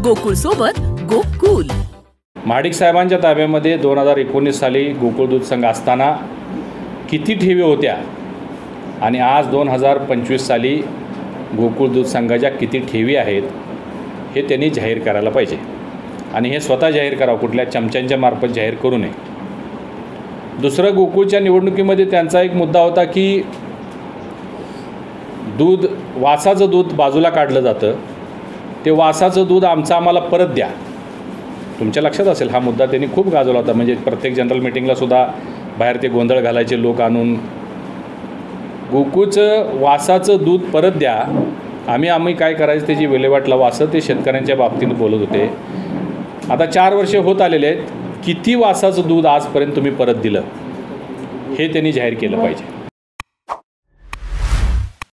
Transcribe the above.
गोकुळ सोबत गोकुल. महाडिक साहेबांच्या ताब्यामध्ये 2019 साली गोकुळ दूध संघ असताना किती ठेवी होत्या आणि आज 2025 साली गोकुळ दूध संघाच्या किती ठेवी आहेत हे त्यांनी जाहीर करायला पाहिजे. आणि हे स्वतः जाहीर करावं, कुठल्या चमच्यांच्या मार्फत जाहीर करू नये. दुसरं, गोकुळच्या निवडणुकीमध्ये त्यांचा एक मुद्दा होता की दूध, वासाचं दूध बाजूला काढलं जातं, ते वासाचं दूध आम्हाला परत द्या. तुमच्या लक्षात असेल हा मुद्दा त्यांनी खूप गाजवला होता. म्हणजे प्रत्येक जनरल मीटिंगला सुद्धा बाहेर ते गोंधळ घालायचे लोक आणून. गोकुळचं वासाचं दूध परत द्या, आम्ही काय करायचं त्याची विल्हेवाट लावा, असं ते शेतकऱ्यांच्या बाबतीत बोलत होते. आता 4 वर्ष होत आलेले आहेत, किती वासाचं दूध आजपर्यंत तुम्ही परत दिलं हे त्यांनी जाहीर केलं पाहिजे.